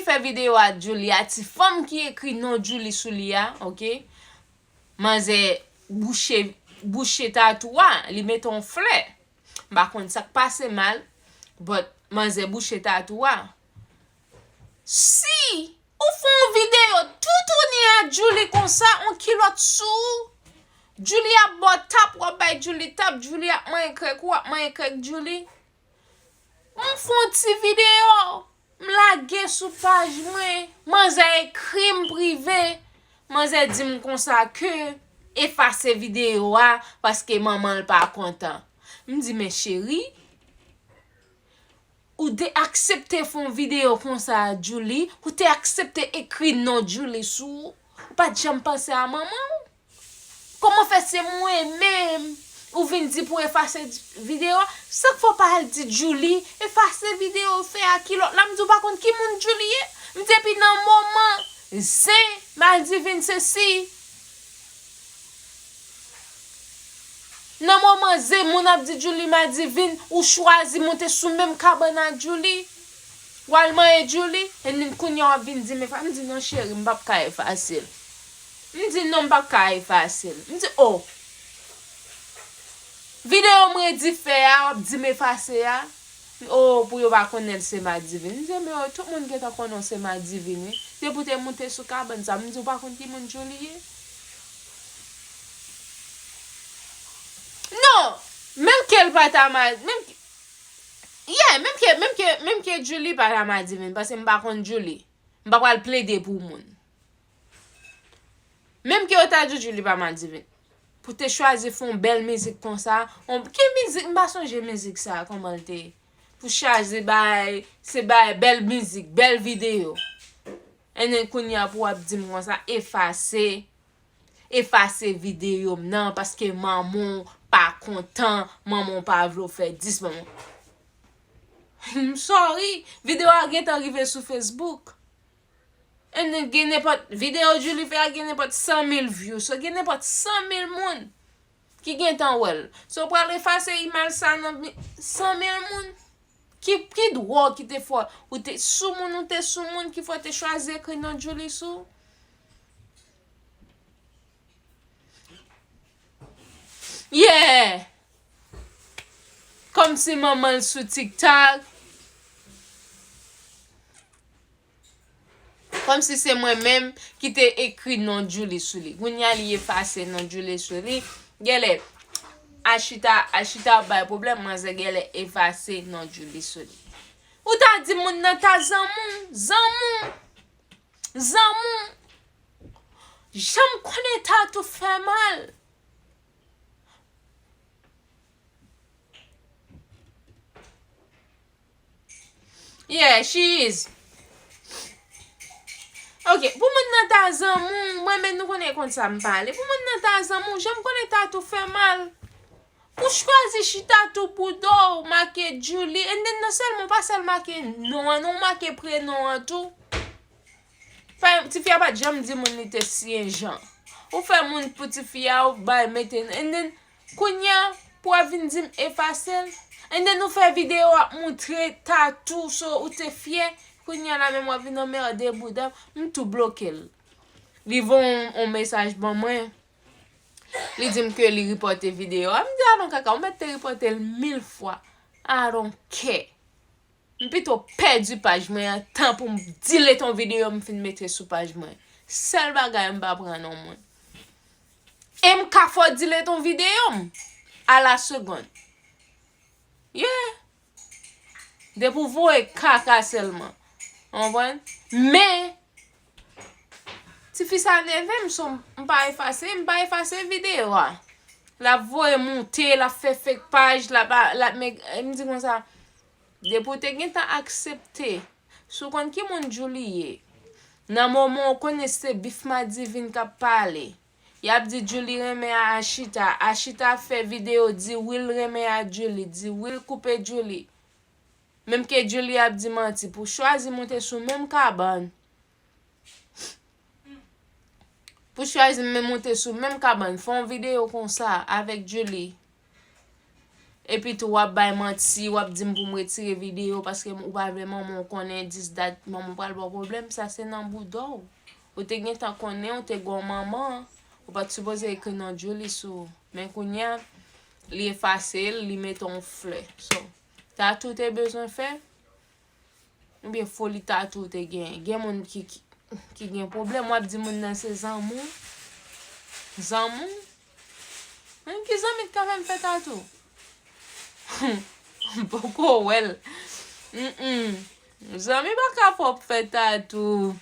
fait vidéo à Julie, a ti femme qui écrit non Julie sous lia, OK? Manze boucher tatouan, li met ton fleur. Par contre, ça passe mal, but manze boucher tatouan. Si ou font vidéo tout tourner à Julie comme ça, on kilote sous. Julie a bot tap, ou bay Julie tap, Julie a man krek, ou man krek Julie. On font ti vidéo. M'lage sous page mwen, manze crime privé, manze di m kon sa que efface vidéo a parce que maman pas content. M di mais chérie, ou de accepter font vidéo kon sa Julie, ou te accepter écrit non Julie sous, ou pas jamais penser à maman. Comment fait c'est moi-même? Ou vin di pour effacer vidéo, ça faut pas dire Julie, effacer vidéo fait à kilo. Là m'dou pas contre qui moun Julie, m'depi nan moment, c'est mal divine ceci. Nan moment zé moun ap di Julie ma divine ou choisi monter sous même cabane à Julie. Walman et Julie, et nin kounyan vin di me fa, m'di non chérie, m'pap ka facile. M'di non m'pap ka facile. M'di oh. Vidéo mwen di fè a, wap di me fase a. Oh, pour yo pa konnen c'est ma divine. Je me tout le monde qui ta konnen c'est ma divine. C'est pour te monter sous cabane ça, me di pas konn ki moun Julie. Non, même qu'elle pas ta ma, même yeah, même que Julie pas ta ma divine parce que m'pa konn Julie. M'pa pral plaider pour moun. Même que yo ta di Julie pas ma divine. Pour te choisir font belle musique comme ça, quelle musique m'pa songe musique ça comment te pour choisir bay c'est bay belle musique, belle vidéo. Et kounya pour ap di moi ça effacer vidéo non parce que maman pas content, maman pas vle faire 10 maman. Sorry, vidéo a gen arrivé sur Facebook. Et gen n'importe vidéo Julie fait gen n'importe 100,000 views, so gen n'importe 100,000 moun qui gen tan wel. So pour effacer email ça 100,000 moun qui droit qui te faut ou te sous moun ou te sous moun qui faut te choisir que non Julie sous. Yeah. Comme si maman sous TikTok. Comme si c'est moi-même qui t'ai écrit non Julie sous lui. Vous n'y allez effacer non Julie sous lui. Gele, achita ba problème, moi c'est gele effacer non Julie sous lui. Ou t'as dit moun nan ta zamou. J'aime connaître ta tout fait mal. Yeah, she is. Ok, pour moun nan ta zamou, moi men nou connaît kon ça me parler. Pour moun nan ta zamou, j'aime connaître ta tout fait mal. Ou choisi chita tout pour do, marqué Julie, et non seulement pas seulement marqué non marqué prénom tout. Fait ti fia pas jam di moun li te sien Jean. Ou fait moun petit fia ou ba mette and then kounya pour vinn dim effacer. And then nous fait vidéo à montrer tatou so ou te fier. Kounya la même vinn en merde boudam, tout bloqué. Li vont un message bon moi. Li dim que li reporter vidéo. Me dit ah non kaka, on mette reporter 1000 fois. I don't care. M'plutôt perdu page moi temps pour me delete ton vidéo me fin mettre sur page moi. Seul bagay m'pa prendre non moi. Et m'ka faut delete ton vidéo à la seconde. Yeah. De pour voir kaka seulement. On voit? Mais si fi sa leve m'pa effacer vidéo. La voix monter, la fait page, la me dit comme ça. De pour te gen ta accepter. Sou kon ki moun Julie. Nan moment connaissait bif ma divine ka parler. Y a dit Julie reme a Achita. Achita fait vidéo dit will reme a Julie, dit will coupe Julie. Même que Julie a dit menti pour choisir monter sous même cabane. Pour choisir monter sous même cabane, font vidéo comme ça avec Julie. et puis tout wap bay menti, wap di m pou m retire vidéo parce que ou pas vraiment mon connaît 10 date, maman pas le problème, ça c'est dans bout d'or. Ou te gen tan connaît, ou te gon maman, ou pas supposé écrire dans joli sou. Mais kounya, li facile, li met ton fleur. So, t'as tout tes besoin fait? Ou bien folie t'as tout te gen. Gen moun ki gen problème, wap di moun nan se zanmou. Zanmou? Même qui zanmit quand même fait tatou. Beaucoup well. Zanmi pas capable faire tatou.